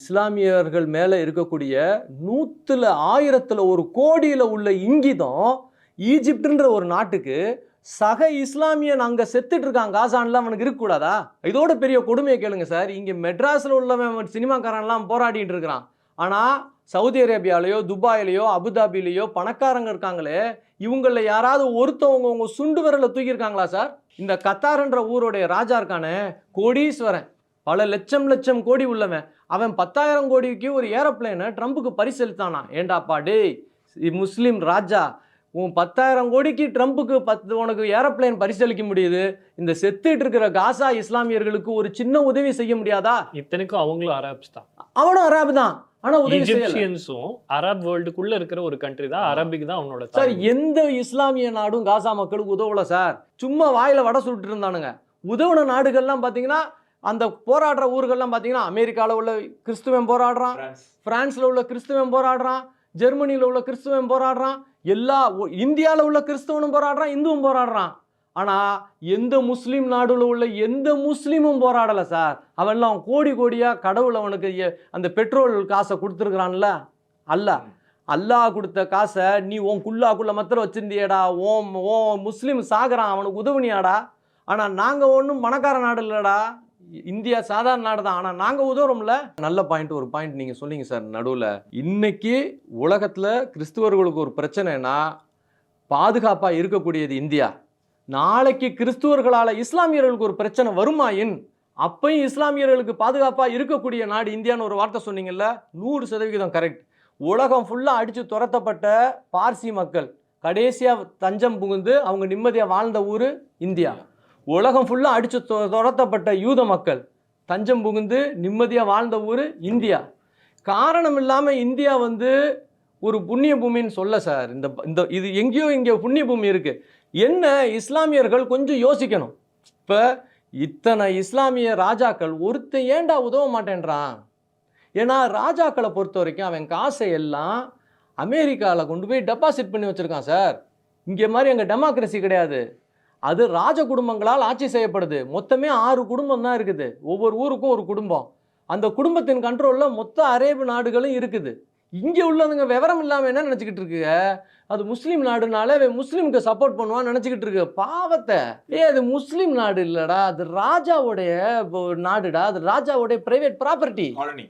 இஸ்லாமியர்கள் மேல இருக்கக்கூடிய 100ல் 1000ல் 1 கோடியில உள்ள இங்கிதம் ஈஜிப்ட்ன்ற ஒரு நாட்டுக்கு சக இஸ்லாமியன் அங்க செத்துட்டு இருக்கான் காசான்ல அவனுக்கு இருக்கக்கூடாதா? இதோட பெரிய கொடுமையை கேளுங்க சார். இங்க மெட்ராஸ்ல உள்ளவன் சினிமாக்காரன்லாம் போராடிட்டு இருக்கிறான். ஆனா சவுதி அரேபியாலயோ துபாயிலையோ அபுதாபிலையோ பணக்காரங்க இருக்காங்களே, இவங்கள யாராவது ஒருத்தவங்க உங்க சுண்டு விரல தூக்கியிருக்காங்களா சார்? இந்த கத்தார்ன்ற ஊருடைய ராஜா இருக்கானே, கோடீஸ்வரன், பல லட்சம் லட்சம் கோடி உள்ளவன், அவன் 10,000 கோடிக்கு ஒரு ஏரோப்ளேனை ட்ரம்புக்கு பரிசளித்தானா? ஏண்டாப்பா டேய் முஸ்லீம் ராஜா, உன் 10,000 கோடிக்கு ட்ரம்புக்கு உனக்கு ஏரோப்ளேன் பரிசளிக்க முடியுது, இந்த செத்துட்டு இருக்கிற காசா இஸ்லாமியர்களுக்கு ஒரு சின்ன உதவி செய்ய முடியாதா? இத்தனைக்கும் அவங்களும் அரேப்ஸ் தான். அவனும் அரேப் தான். ஆனா உதவி செய்யல. ஈஜிப்சியன்ஸும் அரப் வேர்ல்டுக்குள்ள இருக்கிற ஒரு கண்ட்ரி தான். அரபிக் தான் அவனோட சார். எந்த இஸ்லாமிய நாடும் காசா மக்களுக்கு உதவல சார். சும்மா வாயில வடை சுட்டு இருந்தானுங்க. உதவுன நாடுகள்லாம் பாத்தீங்கன்னா, அந்த போராடுற ஊர்கள்லாம் பாத்தீங்கன்னா, அமெரிக்கால உள்ள கிறிஸ்துவன் போராடுறான், பிரான்ஸ்ல உள்ள கிறிஸ்துவன் போராடுறான், ஜெர்மனில உள்ள கிறிஸ்துவன் போராடுறான், இந்தியாவில் உள்ள கிறிஸ்தவனும் போராடுறான், இந்துவும் போராடுறான். ஆனா எந்த முஸ்லீம் நாடுல உள்ள எந்த முஸ்லீமும் போராடல சார். அவன்லாம் கோடி கோடியா கடவுள் அவனுக்கு அந்த பெட்ரோல் காசை கொடுத்துருக்கிறான்ல. அல்லாஹ் கொடுத்த காசை நீ உன் குல்லாக்குள்ள மாத்திரம் வச்சிருந்தியடா. ஓம் முஸ்லீம் சாகுறான், அவனுக்கு உதவுனியாடா. ஆனா நாங்க ஒன்றும் பணக்கார நாடு இல்லடா, இந்தியா சாதாரண நாடு தான். ஆனா நாங்க உதவுறோம்ல. நல்ல பாயிண்ட், ஒரு பாயிண்ட் நீங்க சொன்னீங்க சார் நடுவில். இன்னைக்கு உலகத்துல கிறிஸ்துவர்களுக்கு ஒரு பிரச்சனைனா பாதுகாப்பா இருக்கக்கூடியது இந்தியா. நாளைக்கு கிறிஸ்துவர்களால இஸ்லாமியர்களுக்கு ஒரு பிரச்சனை வருமாயின் அப்பயும் இஸ்லாமியர்களுக்கு பாதுகாப்பா இருக்கக்கூடிய நாடு இந்தியான்னு ஒரு வார்த்தை சொன்னீங்கல்ல, 100% கரெக்ட். உலகம் ஃபுல்லா அடிச்சு துரத்தப்பட்ட பார்சி மக்கள் கடைசியா தஞ்சம் புகுந்து அவங்க நிம்மதியா வாழ்ந்த ஊரு இந்தியா. உலகம் ஃபுல்லா அடிச்சு துரத்தப்பட்ட யூத மக்கள் தஞ்சம் புகுந்து நிம்மதியா வாழ்ந்த ஊரு இந்தியா. காரணம் இல்லாம இந்தியா ஒரு புண்ணிய பூமின்னு சொல்ல சார். இந்த இது எங்கேயோ இங்கே புண்ணிய பூமி இருக்கு. என்ன இஸ்லாமியர்கள் கொஞ்சம் யோசிக்கணும். இப்போ இத்தனை இஸ்லாமிய ராஜாக்கள் ஒருத்தன் ஏண்டா உதவ மாட்டேன்றான்? ஏன்னா ராஜாக்களை பொறுத்த வரைக்கும் அவன் காசை எல்லாம் அமெரிக்காவில் கொண்டு போய் டெபாசிட் பண்ணி வச்சுருக்கான் சார். இங்கே மாதிரி அங்கே டெமோக்ரஸி கிடையாது. அது ராஜ குடும்பங்களால் ஆட்சி செய்யப்படுது. மொத்தமே 6 குடும்பம் தான் இருக்குது. ஒவ்வொரு ஊருக்கும் ஒரு குடும்பம். அந்த குடும்பத்தின் கண்ட்ரோலில் மொத்த அரேபு நாடுகளும் இருக்குது. இங்கே உள்ளவங்க விவரம் இல்லாமல் என்ன நினச்சிக்கிட்டு இருக்குங்க, அது முஸ்லீம் நாடுனால முஸ்லீமுக்கு சப்போர்ட் பண்ணுவான்னு நினச்சிக்கிட்டு இருக்கு. பாவத்தை. அது முஸ்லீம் நாடு இல்லைடா, அது ராஜாவுடைய நாடுடா, அது ராஜாவுடைய பிரைவேட் ப்ராப்பர்ட்டி.